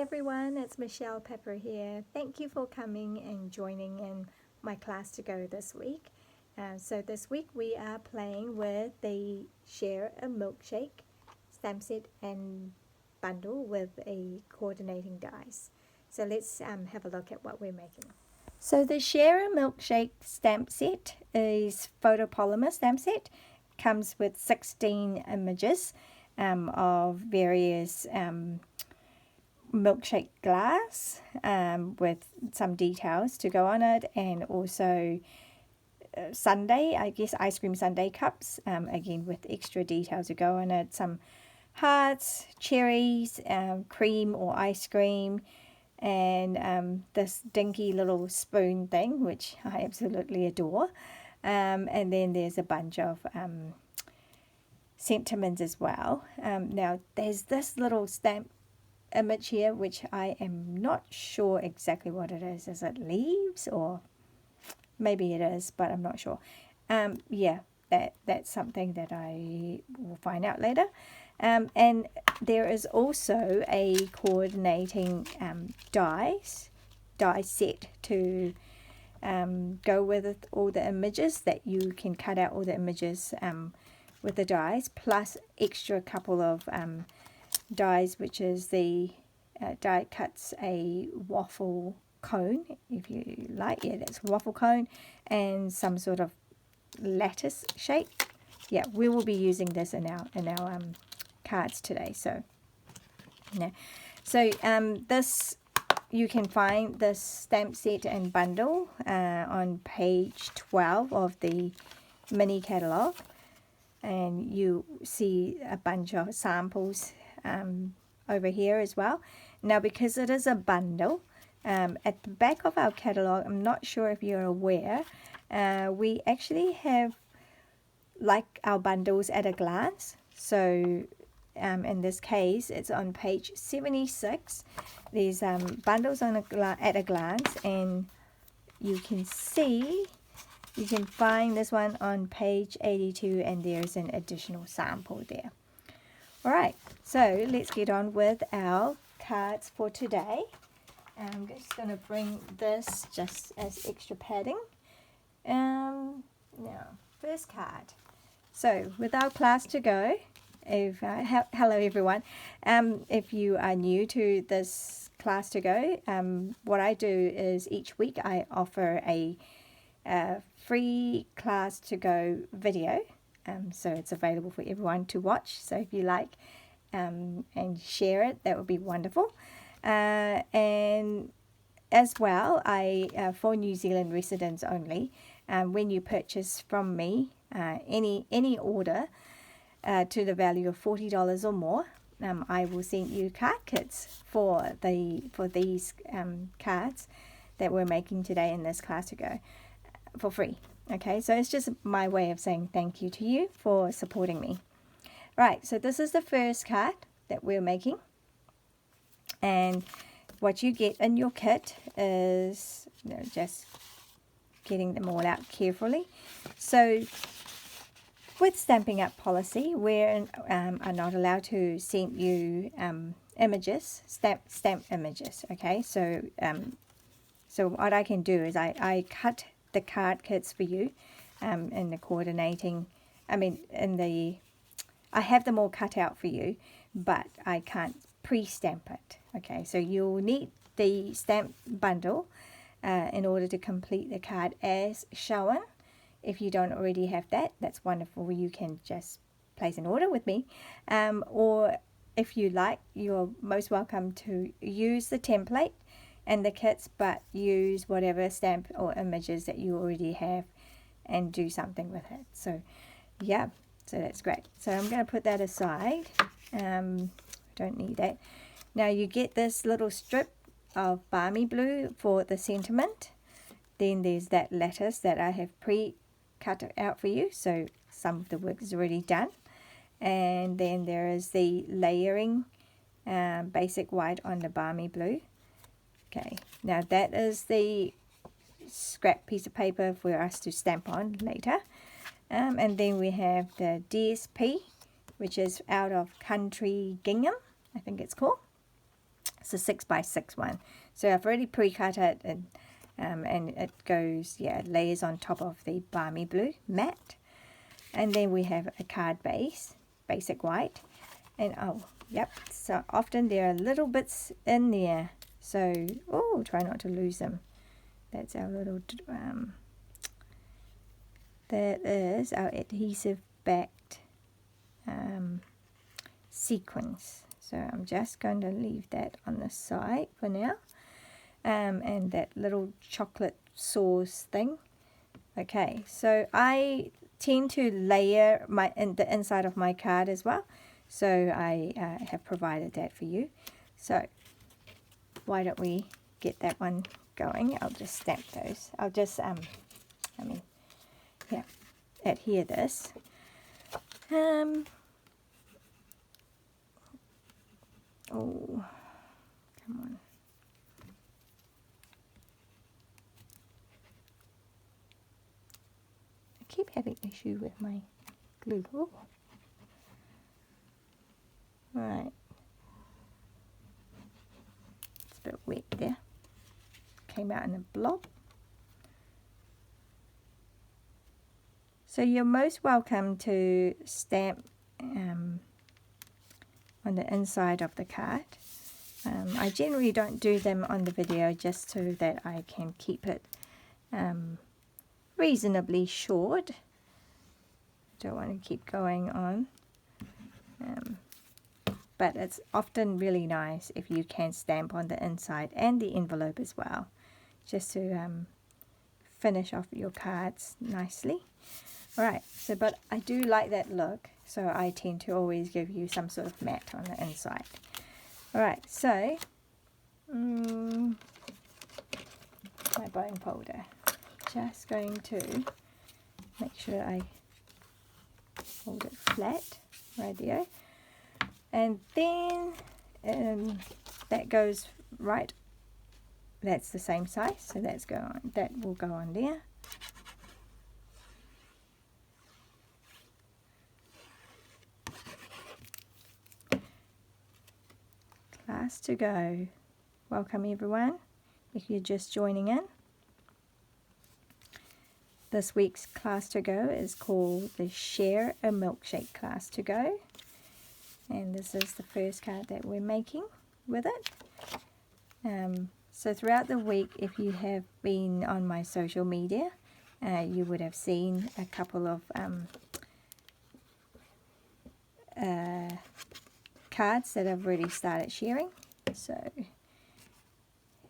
everyone, it's Michelle Pepper here. Thank you for coming and joining in my class to go this week. So this week we are playing with the Share a Milkshake stamp set and bundle with a coordinating dies. So let's have a look at what we're making. So the Share a Milkshake stamp set is photopolymer stamp set. Comes with 16 images of various milkshake glass with some details to go on it, and also sundae, I guess ice cream sundae cups, again with extra details to go on it, some hearts, cherries, cream or ice cream, and this dinky little spoon thing which I absolutely adore, and then there's a bunch of sentiments as well. Now there's this little stamp image here which I am not sure exactly what it is. Is it leaves, or maybe it is, but I'm not sure. Yeah, that's something that I will find out later. And there is also a coordinating die set to go with all the images, that you can cut out all the images with the dies, plus extra couple of dies, which is the die cuts a waffle cone, if you like. Yeah, that's waffle cone, and some sort of lattice shape. Yeah, we will be using this in our cards today. So yeah, so this, you can find this stamp set and bundle on page 12 of the mini catalog, and you see a bunch of samples over here as well. Now because it is a bundle, at the back of our catalog, I'm not sure if you're aware, we actually have like our bundles at a glance. So in this case it's on page 76. There's bundles on at a glance, and you can see, you can find this one on page 82, and there's an additional sample there. Alright, so let's get on with our cards for today. I'm just going to bring this just as extra padding. Now, first card. So, with our class to go, hello everyone. If you are new to this class to go, what I do is each week I offer a free class to go video. So it's available for everyone to watch. So if you like and share it, that would be wonderful. And as well, for New Zealand residents only, when you purchase from me any order to the value of $40 or more, I will send you card kits for these cards that we're making today in this class to go for free. Okay, so it's just my way of saying thank you to you for supporting me. Right, so this is the first card that we're making. And what you get in your kit is, just getting them all out carefully. So with Stampin' Up policy, we are not allowed to send you images, stamp images. Okay, so so what I can do is I cut the card kits for you in the coordinating, I have them all cut out for you, but I can't pre-stamp it. Okay, so you'll need the stamp bundle in order to complete the card as shown. If you don't already have that, that's wonderful. You can just place an order with me, or if you like, you're most welcome to use the template and the kits, but use whatever stamp or images that you already have and do something with it. So yeah, so that's great. So I'm going to put that aside. Don't need that. Now you get this little strip of balmy blue for the sentiment. Then there's that lattice that I have pre-cut out for you, so some of the work is already done. And then there is the layering basic white on the balmy blue. Okay, now that is the scrap piece of paper for us to stamp on later. And then we have the DSP, which is out of Country Gingham, I think it's called. It's a 6x6 one. So I've already pre-cut it, and it goes, yeah, layers on top of the balmy blue matte. And then we have a card base, basic white. And oh, yep, so often there are little bits in there. So, oh, try not to lose them. That's our little, that is our adhesive backed sequins. So I'm just going to leave that on the side for now. And that little chocolate sauce thing. Okay, so I tend to layer the inside of my card as well. So I have provided that for you. So why don't we get that one going? I'll just stamp those. I'll just, adhere this. Oh, come on. I keep having issue with my glue. Oh. Right. It's a bit wet there. Came out in a blob. So you're most welcome to stamp on the inside of the card. I generally don't do them on the video just so that I can keep it reasonably short. Don't want to keep going on. But it's often really nice if you can stamp on the inside and the envelope as well, just to finish off your cards nicely. Alright, so but I do like that look, so I tend to always give you some sort of matte on the inside. Alright, so my bone folder. Just going to make sure I hold it flat right there. And then that goes right, that's the same size, so that will go on there. Class to go. Welcome everyone, if you're just joining in. This week's class to go is called the Share a Milkshake class to go. And this is the first card that we're making with it. So throughout the week, if you have been on my social media, you would have seen a couple of cards that I've already started sharing. So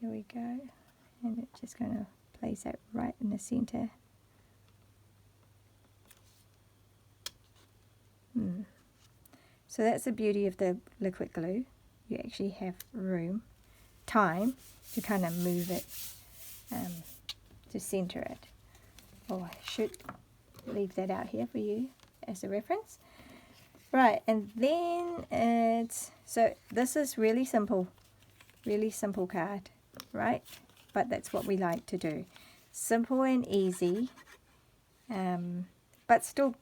here we go. And it's just going to place that right in the center. So that's the beauty of the liquid glue. You actually have time to kind of move it, to center it. Oh, I should leave that out here for you as a reference. Right, and then so this is really simple card, right? But that's what we like to do. Simple and easy, but still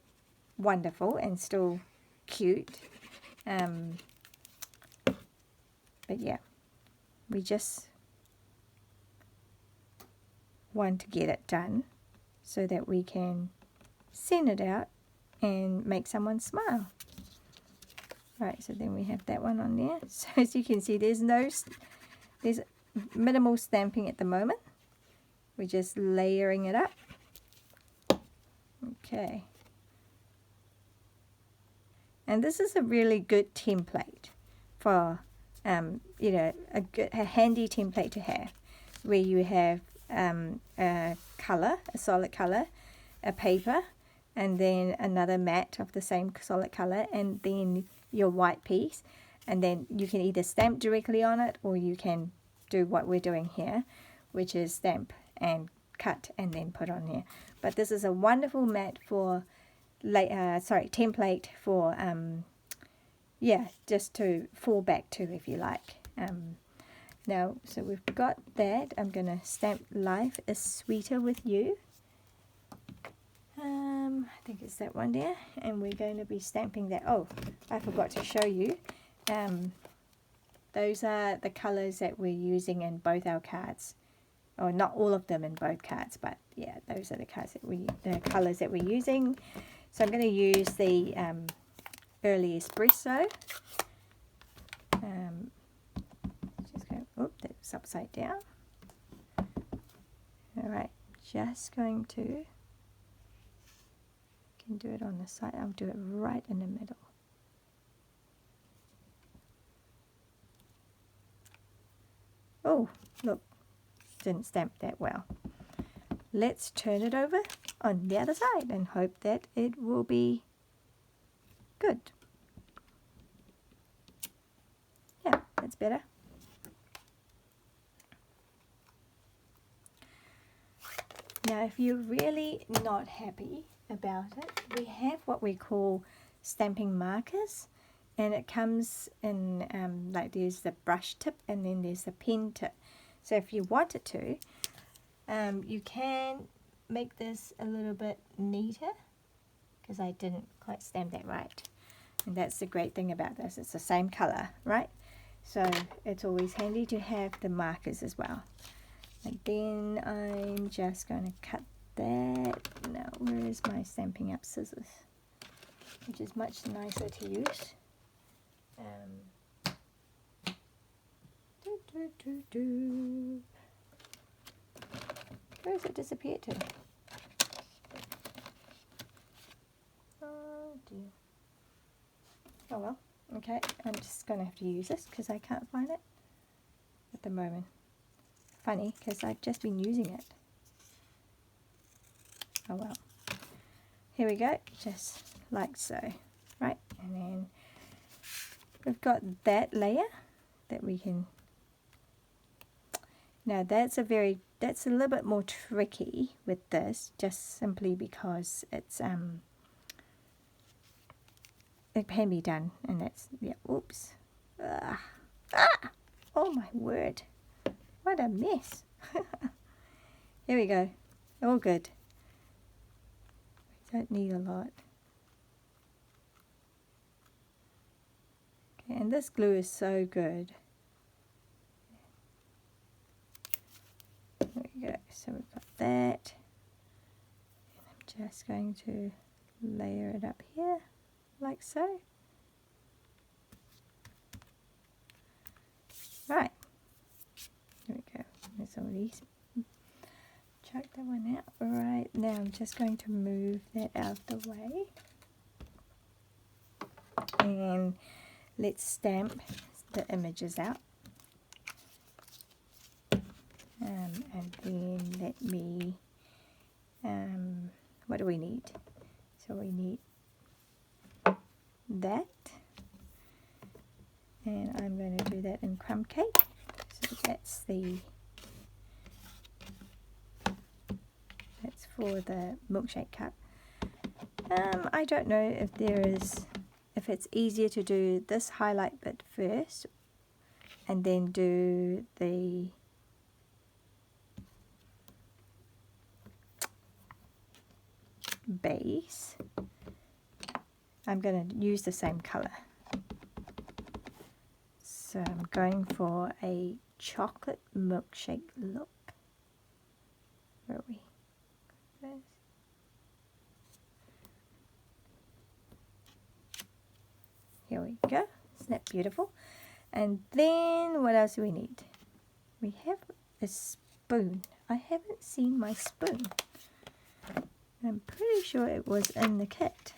wonderful and still cute. But yeah, we just want to get it done so that we can send it out and make someone smile. Right, so then we have that one on there. So as you can see, there's minimal stamping at the moment. We're just layering it up. Okay. And this is a really good template for, you know, a handy template to have, where you have a solid color, a paper, and then another matte of the same solid color, and then your white piece. And then you can either stamp directly on it, or you can do what we're doing here, which is stamp and cut and then put on here. But this is a wonderful mat for template for just to fall back to, if you like. Now, so we've got that. I'm going to stamp Life is Sweeter with You. I think it's that one there, and we're going to be stamping that. Oh, I forgot to show you. those are the colors that we're using in both our cards. Or not all of them in both cards, but yeah, those are the colors that we're using. So I'm going to use the Early Espresso. Just going, oh, that's upside down. All right, just going to, can do it on the side. I'll do it right in the middle. Oh, look, didn't stamp that well. Let's turn it over on the other side and hope that it will be good. Yeah, that's better. Now, if you're really not happy about it, we have what we call stamping markers, and it comes in like there's the brush tip and then there's the pen tip. So if you wanted to, you can make this a little bit neater, because I didn't quite stamp that right. And that's the great thing about this, it's the same color, right? So it's always handy to have the markers as well. And then I'm just going to cut that. Now, where is my Stampin' Up scissors? Which is much nicer to use. Where has it disappeared to? Oh dear. Oh well, okay, I'm just going to have to use this because I can't find it at the moment. Funny, because I've just been using it. Oh well. Here we go, just like so, right? And then we've got that layer that we can. Now that's a little bit more tricky with this, just simply because it's it can be done, and that's, yeah, oops. Oh my word. What a mess. Here we go. All good. We don't need a lot. Okay, and this glue is so good. There we go. So we've got that. And I'm just going to layer it up here, like so. Right. There we go. There's all these. Chuck that one out. Right, now I'm just going to move that out of the way. And let's stamp the images out. And then let me, what do we need? So we need that. And I'm going to do that in crumb cake. So that's for the milkshake cup. I don't know if it's easier to do this highlight bit first and then do the base. I'm going to use the same color. So I'm going for a chocolate milkshake look. Where are we? Here we go. Isn't that beautiful? And then what else do we need? We have a spoon. I haven't seen my spoon. I'm pretty sure it was in the kit.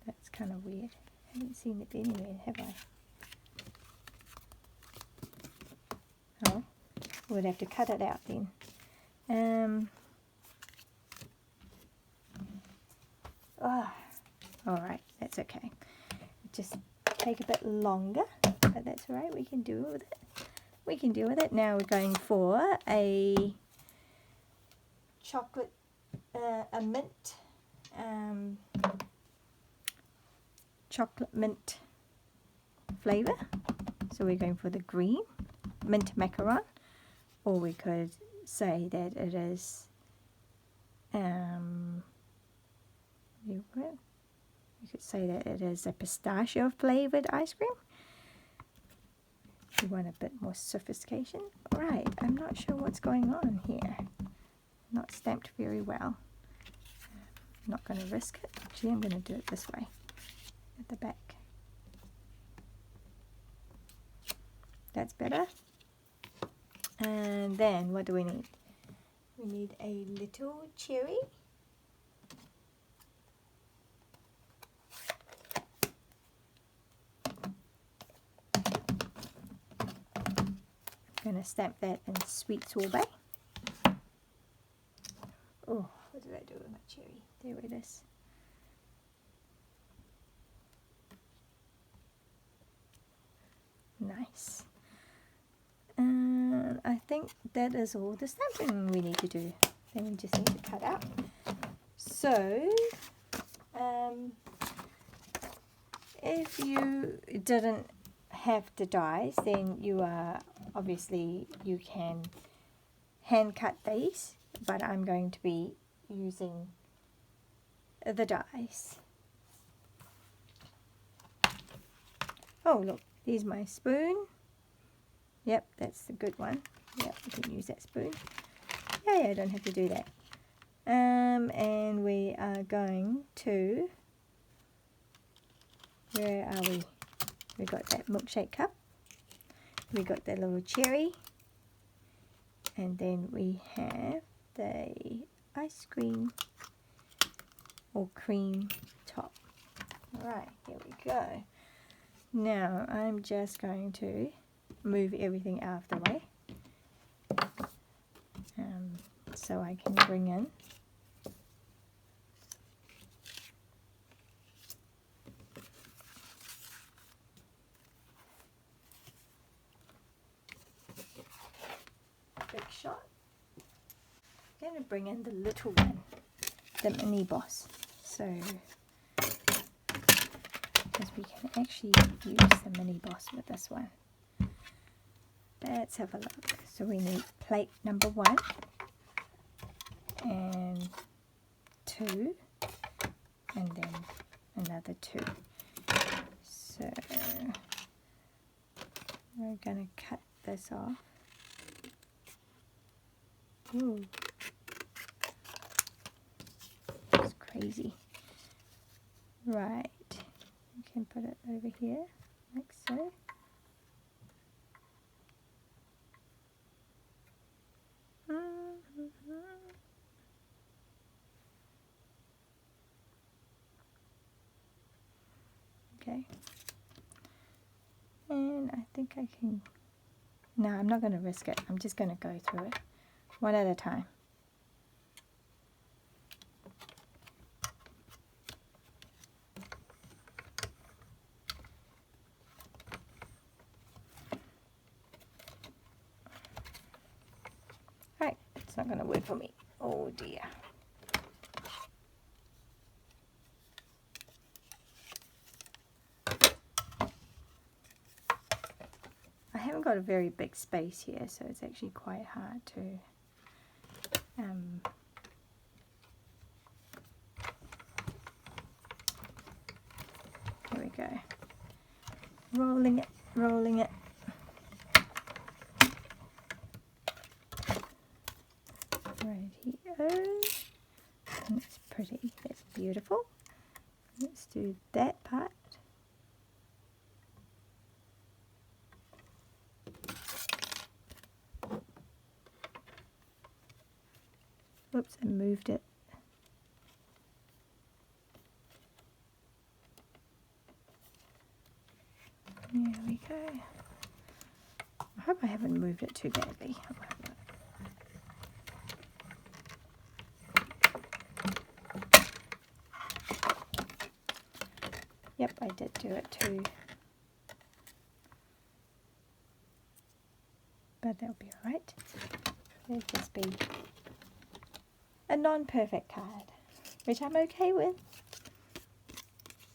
That's kind of weird. I haven't seen it anywhere, have I? Oh, we'd have to cut it out then. Alright, that's okay. Just take a bit longer, but that's alright, we can deal with it. We can deal with it. Now we're going for a chocolate, a mint, chocolate mint flavour. So we're going for the green, mint macaron, or we could say that it is could say that it is a pistachio flavored ice cream. You want a bit more sophistication. Right, I'm not sure what's going on here. Not stamped very well. I'm not going to risk it. Actually, I'm going to do it this way at the back. That's better. And then what do we need? We need a little cherry. I'm going to stamp that in sweet sorbet. Oh, what did I do with my cherry? There it is. Nice. And I think that is all the stamping we need to do. Then we just need to cut out. So, if you didn't have the dies, then you are obviously you can hand cut these, but I'm going to be using the dies. Oh look, here's my spoon. Yep, that's the good one. Yep, we can use that spoon. Yeah, I don't have to do that. And we are going to, where are we? We got that milkshake cup. We got that little cherry. And then we have the ice cream or cream top. Alright, here we go. Now I'm just going to move everything out of the way so I can bring in big shot. I'm going to bring in the little one, the mini boss, so because we can actually use the mini boss with this one. Let's have a look. So we need plate number 1 and 2 and then another 2. So we're going to cut this off. Ooh, it's crazy. Right, you can put it over here like so. Okay, and I think I can, no, I'm not going to risk it. I'm just going to go through it one at a time. Right, it's not going to work for me. Oh dear. I haven't got a very big space here, so it's actually quite hard to here we go. Rolling it, rolling it. Right here. That's pretty. That's beautiful. Let's do that part. Whoops, I moved it. There we go. I hope I haven't moved it too badly. Yep, I did do it too. But that'll be alright. It'll just be a non-perfect card, which I'm okay with.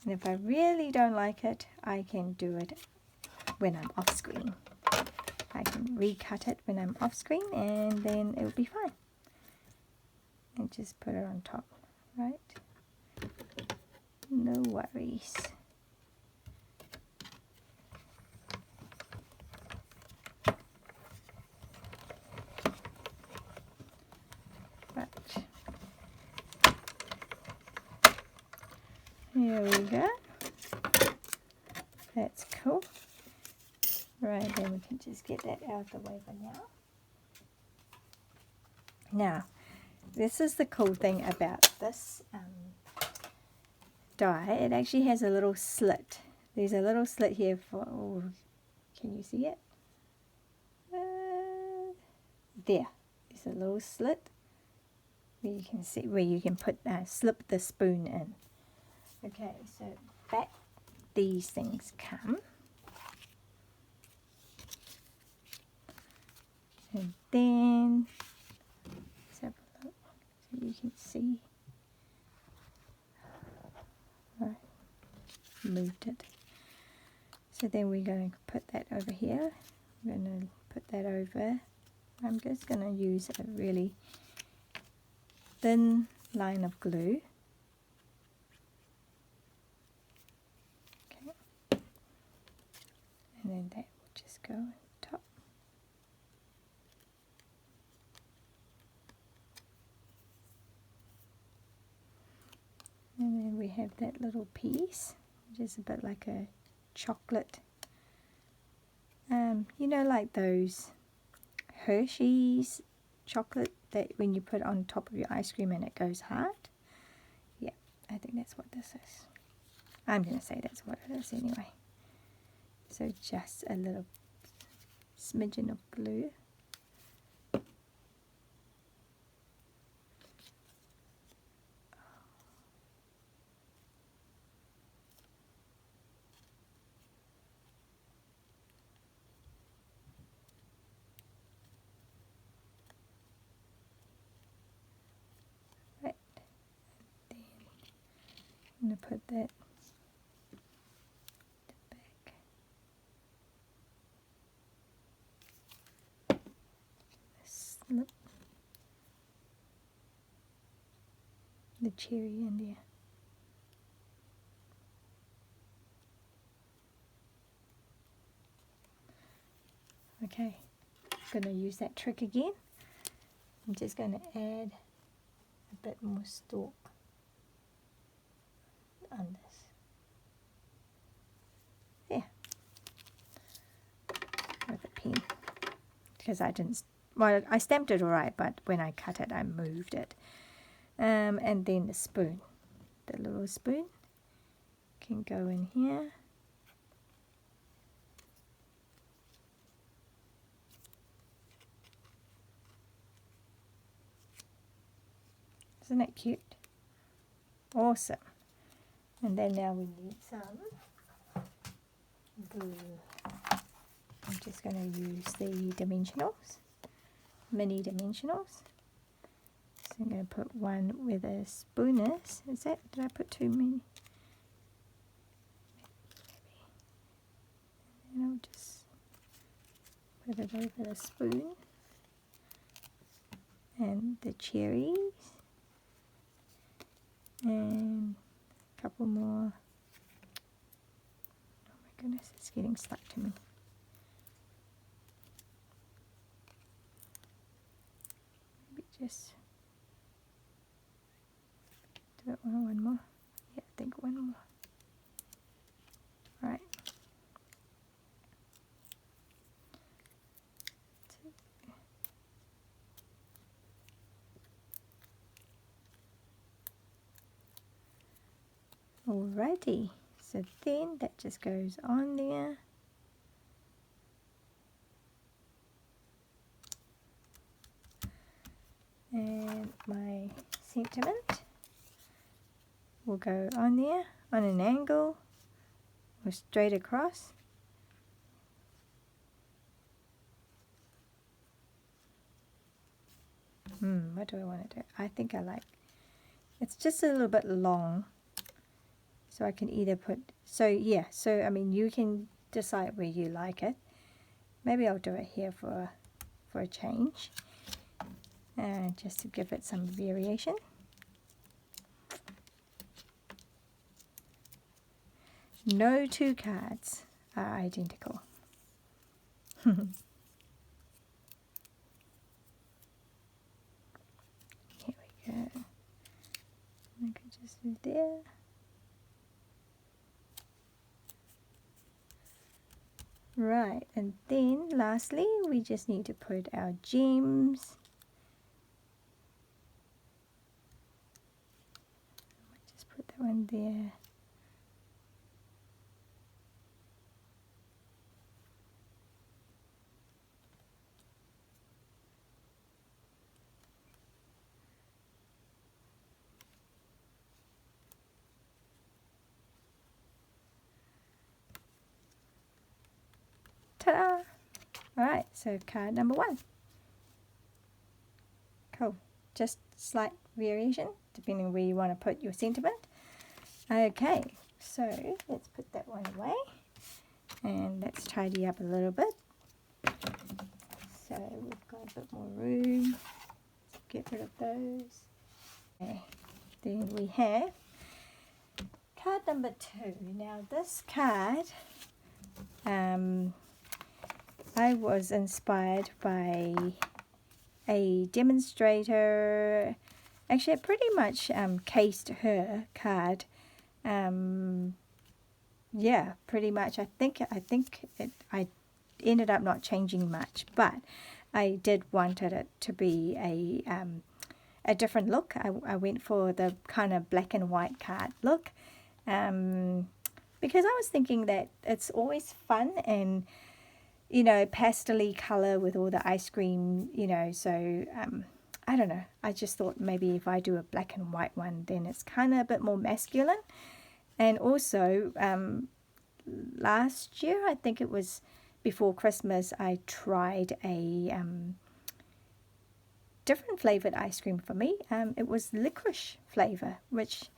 And if I really don't like it, I can do it when I'm off screen. I can recut it when I'm off screen and then it'll be fine. And just put it on top, right? No worries. Right. Here we go. That's cool. Right, then we can just get that out of the way for now. Now, this is the cool thing about this die. It actually has a little slit. There's a little slit here for, oh, can you see it? There. There's a little slit where you can see, where you can put, slip the spoon in. Okay, so back these things come. And then, let's have a look so you can see. Right, moved it. So then we're going to put that over here. I'm going to put that over. I'm just going to use a really thin line of glue. Okay. And then that will just go on top. And then we have that little piece, which is a bit like a chocolate. You know, like those Hershey's chocolate that when you put it on top of your ice cream and it goes hard. Yeah, I think that's what this is. I'm going to say that's what it is anyway. So just a little smidgen of glue. Right. Then I'm going to put that back. Slip the cherry in there. Okay, I'm going to use that trick again. I'm just going to add a bit more stalk on this. There. With a pen. Because I didn't, well, I stamped it alright, but when I cut it, I moved it. And then the spoon. The little spoon can go in here. Isn't that cute? Awesome. And then now we need some glue. I'm just going to use the dimensionals, mini dimensionals. So I'm going to put one where the spoon is. Is that, did I put too many? Maybe. And I'll just put it over the spoon. And the cherries. And a couple more. Oh my goodness, it's getting stuck to me. Maybe just do it one more. Yeah, I think one more. Right. Alrighty, so then that just goes on there. And my sentiment will go on there on an angle or straight across. What do I want to do? I think I like, it's just a little bit long. So I can either put, so yeah, so I mean you can decide where you like it. Maybe I'll do it here for a change. Just to give it some variation. no two cards are identical. Here we go. I could just do there. Right, and then lastly we just need to put our gems. I might just put that one there. Ta-da! Alright, so card number 1. Cool. Just slight variation depending on where you want to put your sentiment. Okay, so let's put that one away and let's tidy up a little bit. So we've got a bit more room. Let's get rid of those. Okay. Then we have card number 2. Now this card, I was inspired by a demonstrator. Actually, I pretty much cased her card. Yeah, pretty much. I think I ended up not changing much, but I did wanted it to be a different look. I went for the kind of black and white card look, because I was thinking that it's always fun and, you know, pastel-y color with all the ice cream, you know, so I don't know. I just thought maybe if I do a black and white one, then it's kind of a bit more masculine. And also, last year, I think it was before Christmas, I tried a different flavored ice cream for me. It was licorice flavor, which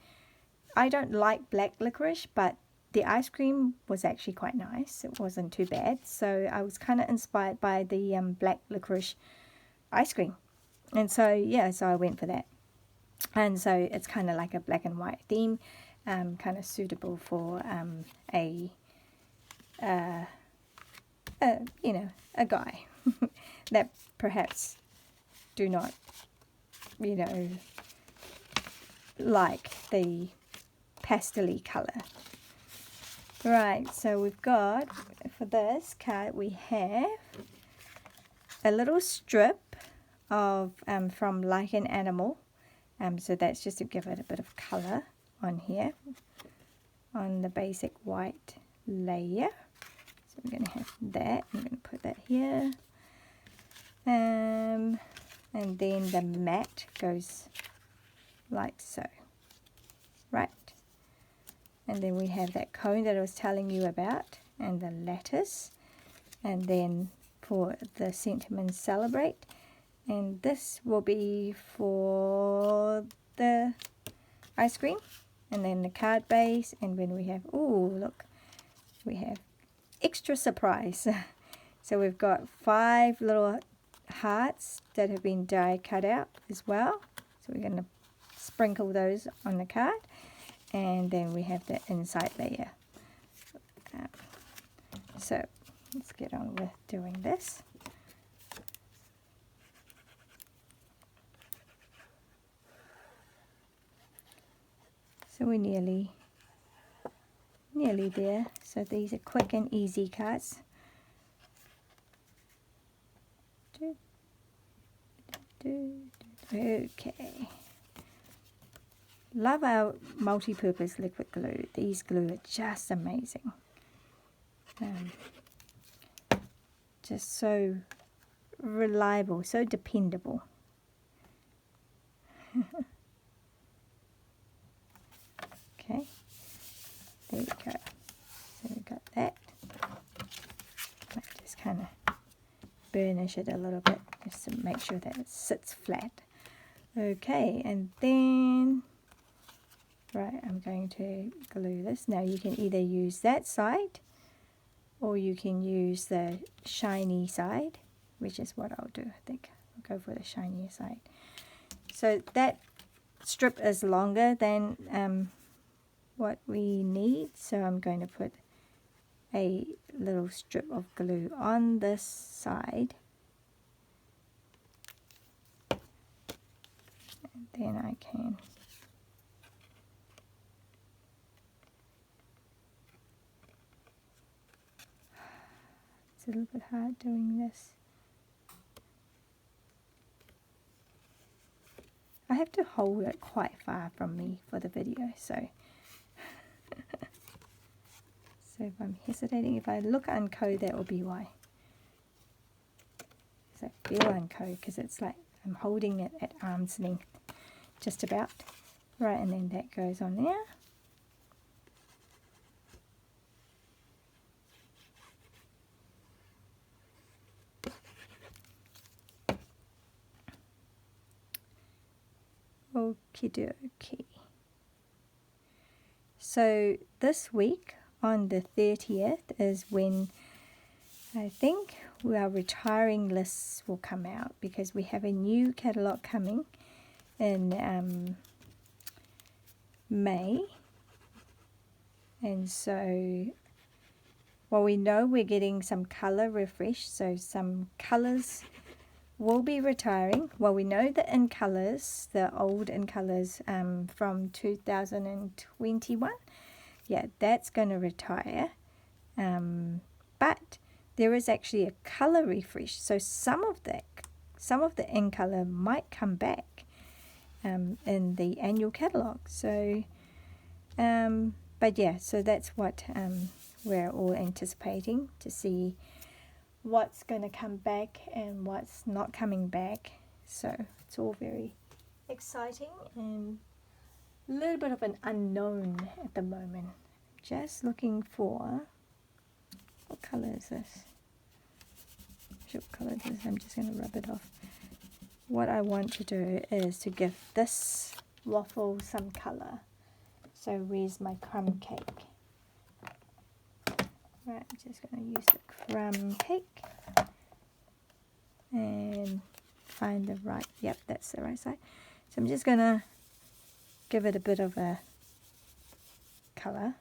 I don't like black licorice, but the ice cream was actually quite nice. It wasn't too bad. So I was kind of inspired by the black licorice ice cream. And so, yeah, so I went for that. And so it's kind of like a black and white theme, kind of suitable for you know, a guy that perhaps do not, you know, like the pastel-y color. Right, so we've got, for this card, we have a little strip of from Like an Animal. So that's just to give it a bit of color on here, on the basic white layer. So we're going to have that. I'm going to put that here. And then the mat goes like so. Right. And then we have that cone that I was telling you about, and the lattice. And then for the Sentiment Celebrate. And this will be for the ice cream. And then the card base. And when we have, oh, look, we have extra surprise. So we've got 5 little hearts that have been die cut out as well. So we're going to sprinkle those on the card. And then we have the inside layer. So let's get on with doing this. So we're nearly there. So these are quick and easy cards. Okay. Love our multi-purpose liquid glue. These glue are just amazing. Just so reliable, so dependable. Okay, there we go. So we got that. Might just kind of burnish it a little bit just to make sure that it sits flat. Okay, and then right, I'm going to glue this. Now you can either use that side or you can use the shiny side, which is what I'll do. I think I'll go for the shinier side. So that strip is longer than what we need. So I'm going to put a little strip of glue on this side. And then I can it's a little bit hard doing this. I have to hold it quite far from me for the video, so so if I'm hesitating, if I look uncode, that will be why. Because I feel uncode, because it's like I'm holding it at arm's length, just about. Right, and then that goes on there. Okie dokie. So this week on the 30th is when I think our retiring lists will come out, because we have a new catalogue coming in May. And so, well, we know we're getting some color refresh, so some colors will be retiring. Well, we know the in colors, the old in colors from 2021, yeah, that's going to retire. But there is actually a color refresh, so some of the in color might come back in the annual catalog. So, but yeah, so that's what we're all anticipating to see. What's going to come back and what's not coming back. So it's all very exciting and a little bit of an unknown at the moment. Just looking for, what color is this? What color is this? I'm just going to rub it off. What I want to do is to give this waffle some color. So where's my crumb cake? Right, I'm just going to use the crumb cake and find the right, yep, that's the right side. So I'm just going to give it a bit of a colour.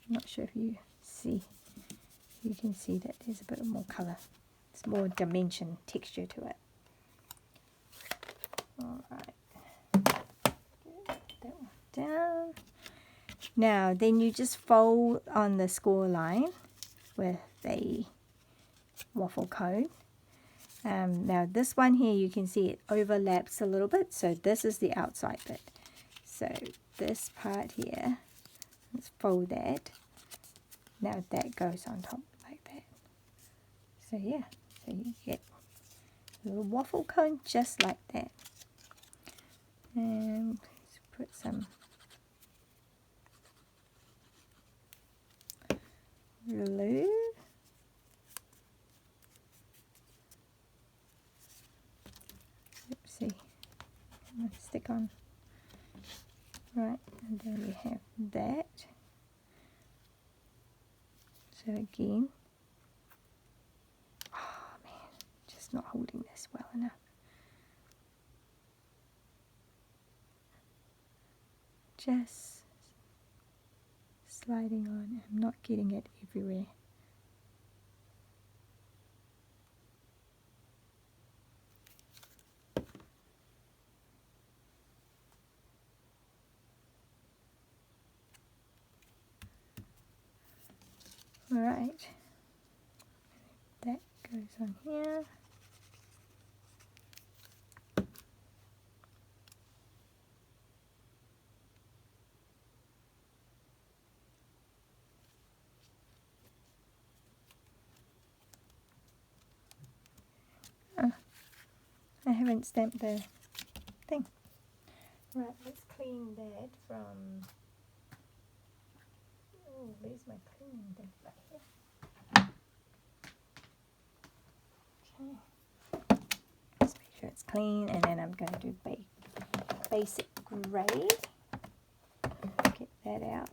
I'm not sure if you can see that there's a bit more colour. It's more dimension, texture to it. Alright, get that one down. Now then you just fold on the score line with a waffle cone. Now this one here, you can see it overlaps a little bit, so this is the outside bit. So this part here, let's fold that. Now that goes on top like that. So yeah, so you get a little waffle cone just like that. And let's put some glue. Oopsie, stick on. Right, and then we have that. So again, oh man, just not holding this well enough. Just sliding on. I'm not getting it everywhere. All right, that goes on here. I haven't stamped the thing. Right, let's clean that from, oh, where's my cleaning thing? Right here. Okay. Just make sure it's clean, and then I'm going to do basic grade. Get that out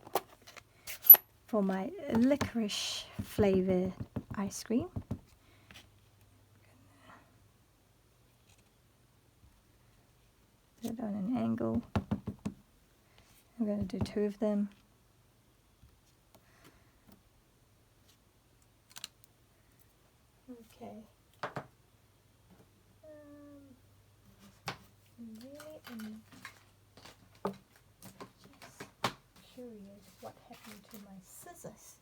for my licorice flavored ice cream. put it on an angle. I'm going to do 2 of them. Okay. Really am just curious what happened to my scissors.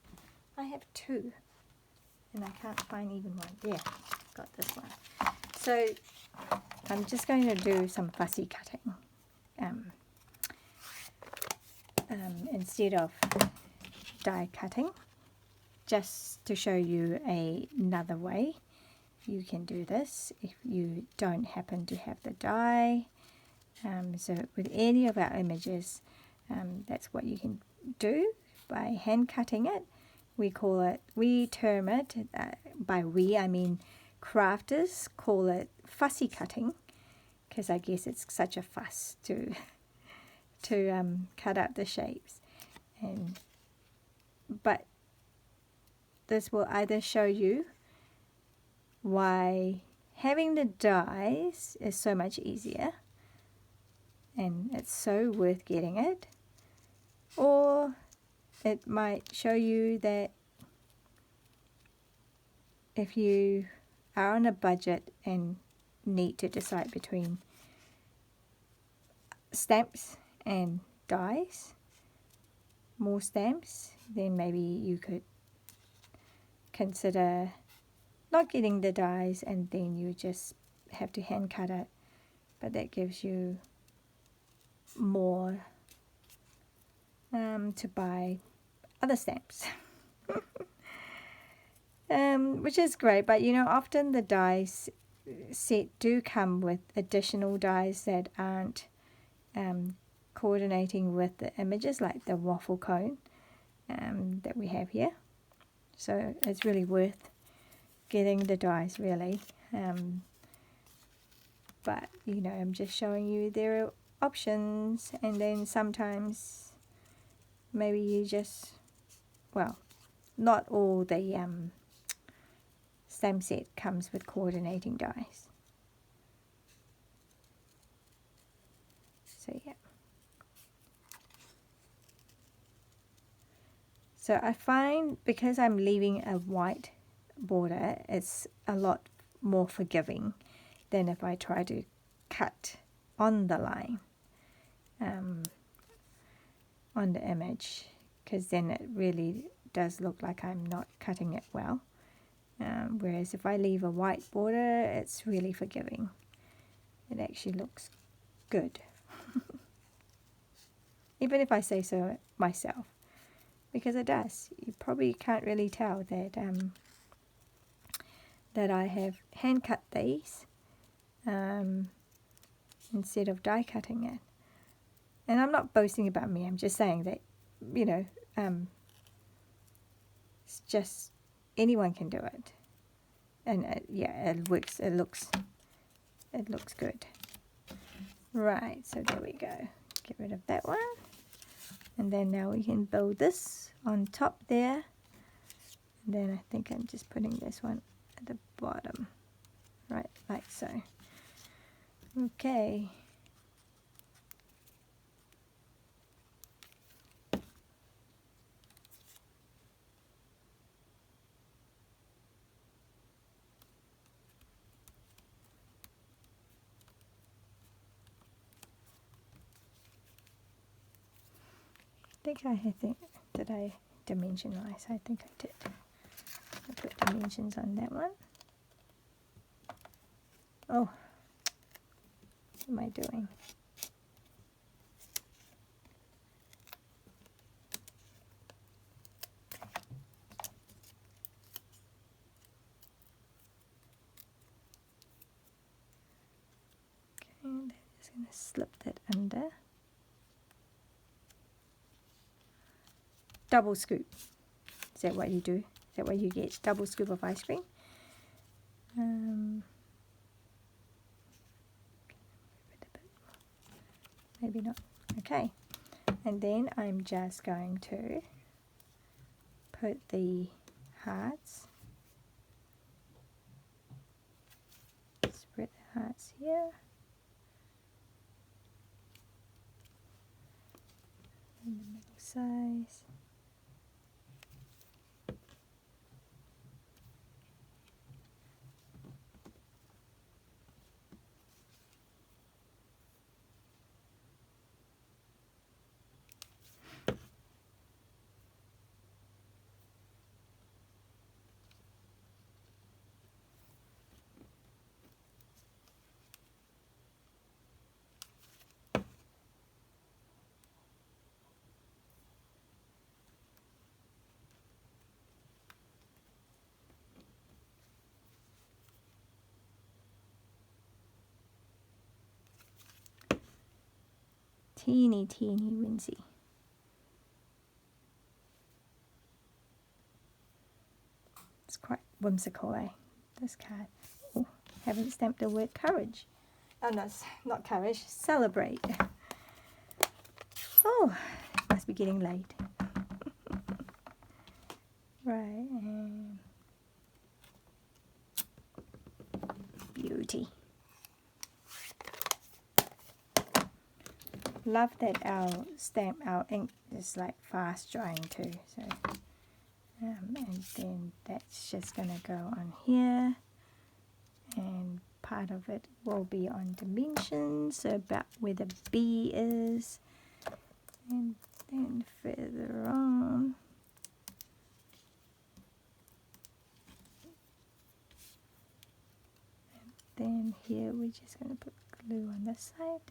I have 2 and I can't find even one. Yeah, got this one. So I'm just going to do some fussy cutting instead of die cutting, just to show you another way you can do this if you don't happen to have the die. So with any of our images, that's what you can do by hand cutting it. We term it, by we I mean crafters call it fussy cutting, because I guess it's such a fuss to cut out the shapes. But this will either show you why having the dies is so much easier and it's so worth getting it, or it might show you that if you are on a budget and need to decide between stamps and dies, more stamps, then maybe you could consider not getting the dies and then you just have to hand cut it, but that gives you more to buy other stamps. Which is great, but you know, often the dies set do come with additional dies that aren't coordinating with the images, like the waffle cone that we have here. So it's really worth getting the dies, really. But you know, I'm just showing you there are options, and then sometimes maybe you just, well, not all the stamp set comes with coordinating dies. So yeah. So I find because I'm leaving a white border, it's a lot more forgiving than if I try to cut on the line on the image, because then it really does look like I'm not cutting it well. Whereas if I leave a white border, it's really forgiving. It actually looks good. Even if I say so myself, because it does. You probably can't really tell that that I have hand cut these instead of die cutting it. And I'm not boasting about me, I'm just saying that, you know, it's just anyone can do it. And yeah, it works, it looks good. Right, so there we go. Get rid of that one. And then now we can build this on top there. And then I think I'm just putting this one at the bottom. Right, like so. Okay. Did I dimensionalize? I think I did. I put dimensions on that one. Oh, what am I doing? Okay, and I'm just going to slip that under. Double scoop. Is that what you do? Is that what you get? Double scoop of ice cream? Maybe not. Okay. And then I'm just going to put the hearts. Spread the hearts here. size. Teeny Winsy. It's quite whimsical, eh? This card. Oh, haven't stamped the word courage. Oh no, it's not courage. Celebrate. Oh, must be getting late. Right, and beauty. Love that our ink is like fast drying too. So, and then that's just gonna go on here, and part of it will be on dimensions, so about where the B is, and then further on. And then here we're just gonna put glue on this side.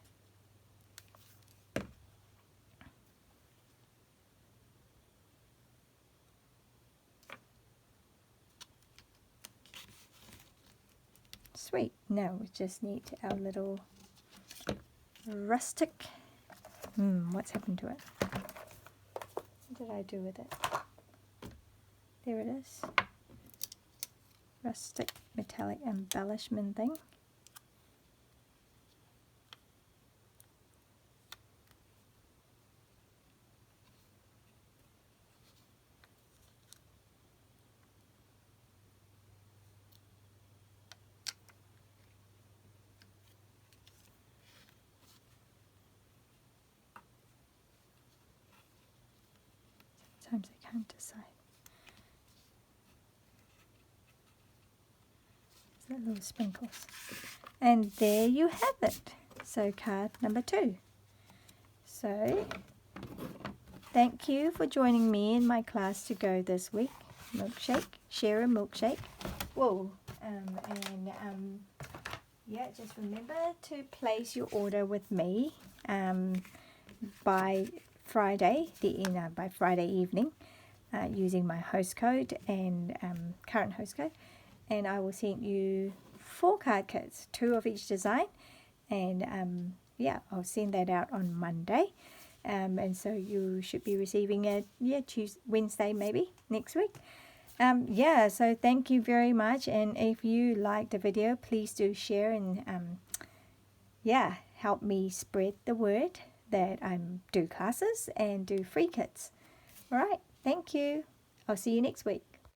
Sweet. Now we just need our little rustic. What's happened to it? What did I do with it? There it is. Rustic metallic embellishment thing. Sometimes I can't decide. There's that little sprinkles. And there you have it. So card number 2. So thank you for joining me in my class to go this week. Milkshake, share a milkshake. Whoa. Yeah, just remember to place your order with me by Friday, by Friday evening, using my host code and current host code, and I will send you 4 card kits, 2 of each design, and yeah, I'll send that out on Monday, and so you should be receiving it Wednesday maybe next week. Yeah, so thank you very much, and if you liked the video, please do share and yeah, help me spread the word that I do classes and do free kits. All right, thank you. I'll see you next week.